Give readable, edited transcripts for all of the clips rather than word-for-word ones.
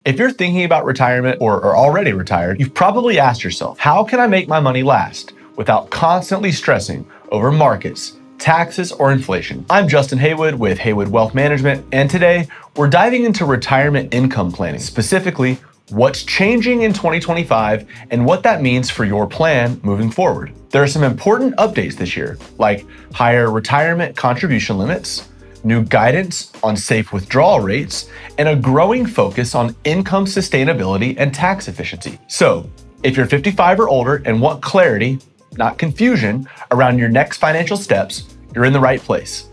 If you're thinking about retirement or are already retired, you've probably asked yourself, how can I make my money last without constantly stressing over markets, taxes, or inflation? I'm Justin Haywood with Haywood Wealth Management, and today we're diving into retirement income planning, specifically what's changing in 2025 and what that means for your plan moving forward. There are some important updates this year, like higher retirement contribution limits, new guidance on safe withdrawal rates, and a growing focus on income sustainability and tax efficiency. So, if you're 55 or older and want clarity, not confusion, around your next financial steps, you're in the right place.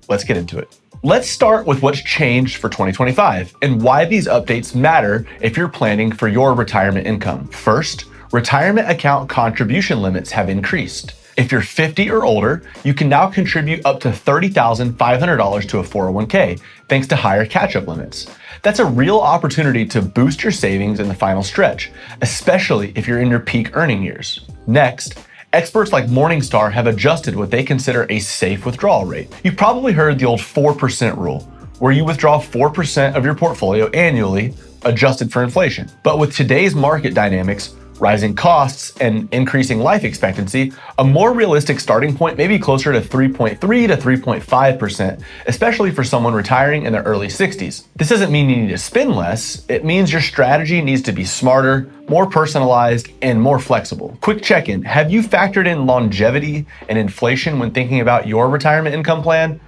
Let's get into it. Let's start with what's changed for 2025 and why these updates matter if you're planning for your retirement income. First, retirement account contribution limits have increased. If you're 50 or older, you can now contribute up to $30,500 to a 401k, thanks to higher catch-up limits. That's a real opportunity to boost your savings in the final stretch, especially if you're in your peak earning years. Next, experts like Morningstar have adjusted what they consider a safe withdrawal rate. You've probably heard the old 4% rule, where you withdraw 4% of your portfolio annually, adjusted for inflation. But with today's market dynamics, rising costs, and increasing life expectancy, a more realistic starting point may be closer to 3.3 to 3.5%, especially for someone retiring in their early 60s. This doesn't mean you need to spend less, it means your strategy needs to be smarter, more personalized, and more flexible. Quick check-in, have you factored in longevity and inflation when thinking about your retirement income plan?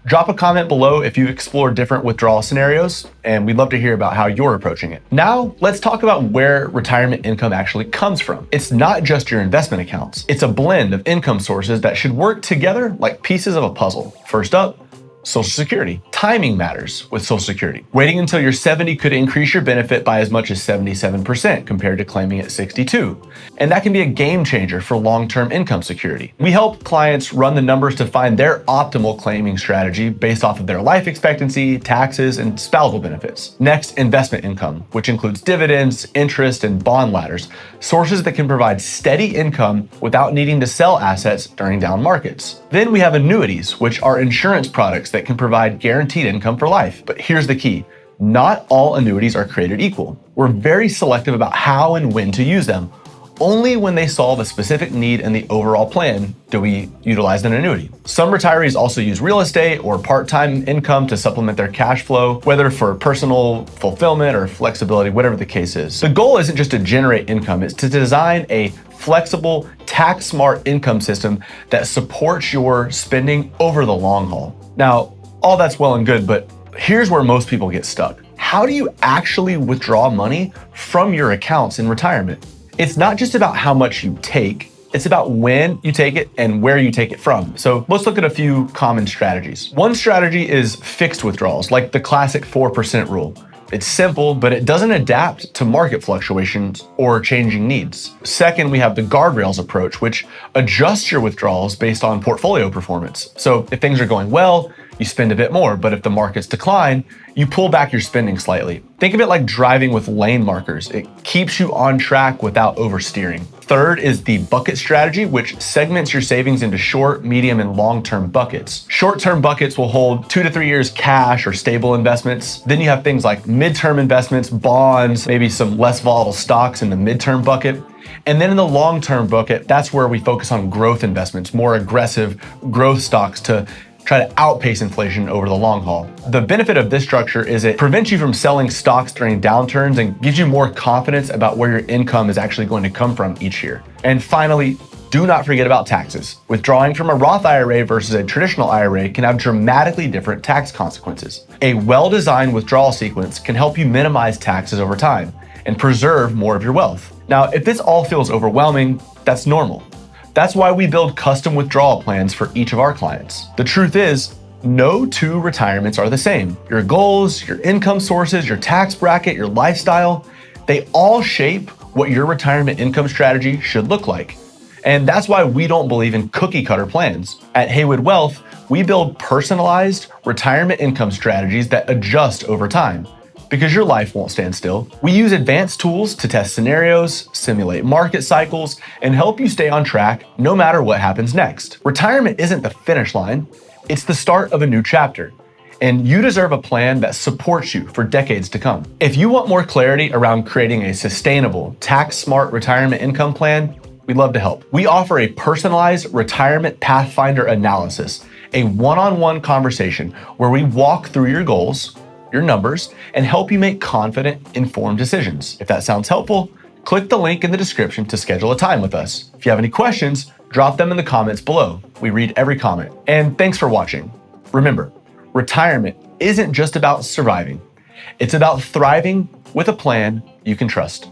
Drop a comment below if you've explored different withdrawal scenarios, and we'd love to hear about how you're approaching it. Now, let's talk about where retirement income actually comes from. It's not just your investment accounts. It's a blend of income sources that should work together like pieces of a puzzle. First up, Social Security. Timing matters with Social Security. Waiting until you're 70 could increase your benefit by as much as 77% compared to claiming at 62. And that can be a game changer for long-term income security. We help clients run the numbers to find their optimal claiming strategy based off of their life expectancy, taxes, and spousal benefits. Next, investment income, which includes dividends, interest, and bond ladders, sources that can provide steady income without needing to sell assets during down markets. Then we have annuities, which are insurance products that can provide guaranteed income for life. But here's the key. Not all annuities are created equal. We're very selective about how and when to use them. Only when they solve a specific need in the overall plan do we utilize an annuity. Some retirees also use real estate or part-time income to supplement their cash flow, whether for personal fulfillment or flexibility, whatever the case is. The goal isn't just to generate income, it's to design a flexible, tax-smart income system that supports your spending over the long haul. Now, all that's well and good, but here's where most people get stuck. How do you actually withdraw money from your accounts in retirement? It's not just about how much you take, it's about when you take it and where you take it from. So let's look at a few common strategies. One strategy is fixed withdrawals, like the classic 4% rule. It's simple, but it doesn't adapt to market fluctuations or changing needs. Second, we have the guardrails approach, which adjusts your withdrawals based on portfolio performance. So if things are going well, you spend a bit more, but if the markets decline, you pull back your spending slightly. Think of it like driving with lane markers. It keeps you on track without oversteering. Third is the bucket strategy, which segments your savings into short, medium, and long-term buckets. Short-term buckets will hold 2 to 3 years cash or stable investments. Then you have things like midterm investments, bonds, maybe some less volatile stocks in the midterm bucket. And then in the long-term bucket, that's where we focus on growth investments, more aggressive growth stocks to try to outpace inflation over the long haul. The benefit of this structure is it prevents you from selling stocks during downturns and gives you more confidence about where your income is actually going to come from each year. And finally, do not forget about taxes. Withdrawing from a Roth IRA versus a traditional IRA can have dramatically different tax consequences. A well-designed withdrawal sequence can help you minimize taxes over time and preserve more of your wealth. Now, if this all feels overwhelming, that's normal. That's why we build custom withdrawal plans for each of our clients. The truth is, no two retirements are the same. Your goals, your income sources, your tax bracket, your lifestyle, they all shape what your retirement income strategy should look like. And that's why we don't believe in cookie cutter plans. At Haywood Wealth, we build personalized retirement income strategies that adjust over time, because your life won't stand still. We use advanced tools to test scenarios, simulate market cycles, and help you stay on track no matter what happens next. Retirement isn't the finish line, it's the start of a new chapter. and you deserve a plan that supports you for decades to come. If you want more clarity around creating a sustainable, tax-smart retirement income plan, we'd love to help. We offer a personalized retirement Pathfinder analysis, a one-on-one conversation where we walk through your goals, your numbers, and help you make confident, informed decisions. If that sounds helpful, click the link in the description to schedule a time with us. If you have any questions, drop them in the comments below. We read every comment. And thanks for watching. Remember, retirement isn't just about surviving. It's about thriving with a plan you can trust.